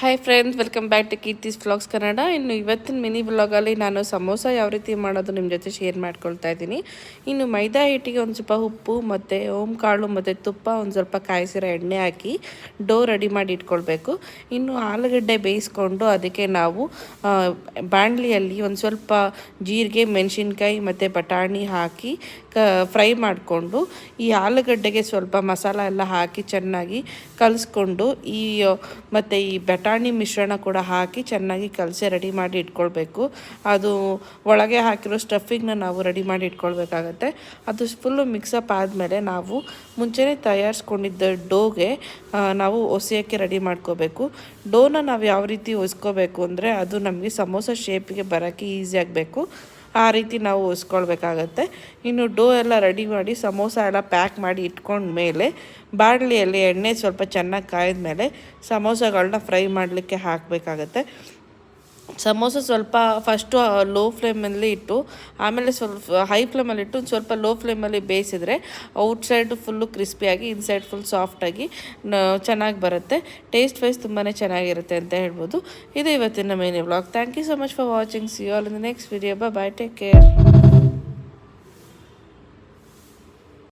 Hi friends, welcome back to Keerthi's vlogs Kannada. ಇನ್ನು ಇವತ್ತಿನ mini ವ್ಲಾಗಲ್ಲಿ ನಾನು ಸಮೋಸ ಯಾವ ರೀತಿ ಮಾಡೋದು ನಿಮ್ಮ ಜೊತೆ ಶೇರ್ ಮಾಡ್ಕೊಳ್ತಾ ಇದ್ದೀನಿ. ಇನ್ನು ಮೈದಾ ಹಿಟ್ಟಿಗೆ ಒಂದು ಸ್ವಲ್ಪ ಉಪ್ಪು ಮತ್ತು ಓಂಕಾಳು ಮತ್ತು ತುಪ್ಪ ಒಂದು ಸ್ವಲ್ಪ ಕಾಯಿಸಿರೋ ಎಣ್ಣೆ ಹಾಕಿ ಡೋ ರೆಡಿ ಮಾಡಿ ಇಟ್ಕೊಳ್ಬೇಕು. ಇನ್ನು ಆಲೂಗಡ್ಡೆ ಬೇಯಿಸ್ಕೊಂಡು ಅದಕ್ಕೆ ನಾವು ಬಾಣಲಿಯಲ್ಲಿ ಒಂದು ಸ್ವಲ್ಪ ಜೀರಿಗೆ, ಮೆಣಸಿನ್ಕಾಯಿ ಮತ್ತು ಬಟಾಣಿ ಹಾಕಿ ಫ್ರೈ ಮಾಡಿಕೊಂಡು ಈ ಆಲೂಗಡ್ಡೆಗೆ ಸ್ವಲ್ಪ ಮಸಾಲ ಎಲ್ಲ ಹಾಕಿ ಚೆನ್ನಾಗಿ ಕಲಿಸ್ಕೊಂಡು ಮತ್ತು ಈ ಬಟಾಣಿ ಮಿಶ್ರಣ ಕೂಡ ಹಾಕಿ ಚೆನ್ನಾಗಿ ಕಲಸಿ ರೆಡಿ ಮಾಡಿ ಇಟ್ಕೊಳ್ಬೇಕು. ಅದು ಒಳಗೆ ಹಾಕಿರೋ ಸ್ಟಫಿಂಗ್ನ ನಾವು ರೆಡಿ ಮಾಡಿ ಇಟ್ಕೊಳ್ಬೇಕಾಗತ್ತೆ. ಅದು ಫುಲ್ಲು ಮಿಕ್ಸಪ್ ಆದಮೇಲೆ ನಾವು ಮುಂಚೆನೇ ತಯಾರಿಸ್ಕೊಂಡಿದ್ದ ಡೋಗೆ ನಾವು ಒಸೆಯೋಕ್ಕೆ ರೆಡಿ ಮಾಡ್ಕೋಬೇಕು. ಡೋನ ನಾವು ಯಾವ ರೀತಿ ಒಸ್ಕೋಬೇಕು ಅಂದರೆ ಅದು ನಮಗೆ ಸಮೋಸ ಶೇಪಿಗೆ ಬರೋಕ್ಕೆ ಈಸಿ ಆಗಬೇಕು. ಆ ರೀತಿ ನಾವು ಒಸ್ಕೊಳ್ಬೇಕಾಗತ್ತೆ. ಇನ್ನು ಡೋ ಎಲ್ಲ ರೆಡಿ ಮಾಡಿ ಸಮೋಸ ಎಲ್ಲ ಪ್ಯಾಕ್ ಮಾಡಿ ಇಟ್ಕೊಂಡ್ಮೇಲೆ ಬಾಣಲಿಯಲ್ಲಿ ಎಣ್ಣೆ ಸ್ವಲ್ಪ ಚೆನ್ನಾಗಿ ಕಾಯ್ದ ಮೇಲೆ ಸಮೋಸಗಳನ್ನ ಫ್ರೈ ಮಾಡಲಿಕ್ಕೆ ಹಾಕಬೇಕಾಗತ್ತೆ. ಸಮೋಸ ಸ್ವಲ್ಪ ಫಸ್ಟು ಲೋ ಫ್ಲೇಮಲ್ಲಿ ಇಟ್ಟು ಆಮೇಲೆ ಸ್ವಲ್ಪ ಹೈ ಫ್ಲೇಮಲ್ಲಿ ಇಟ್ಟು ಸ್ವಲ್ಪ ಲೋ ಫ್ಲೇಮಲ್ಲಿ ಬೇಯಿಸಿದ್ರೆ ಔಟ್ಸೈಡ್ ಫುಲ್ಲು ಕ್ರಿಸ್ಪಿಯಾಗಿ ಇನ್ಸೈಡ್ ಫುಲ್ ಸಾಫ್ಟಾಗಿ ಚೆನ್ನಾಗಿ ಬರುತ್ತೆ. ಟೇಸ್ಟ್ ವೈಸ್ ತುಂಬಾ ಚೆನ್ನಾಗಿರುತ್ತೆ ಅಂತ ಹೇಳ್ಬೋದು. ಇದು ಇವತ್ತಿನ main vlog. Thank you so much for watching. See you all in the next video. Bye, take care.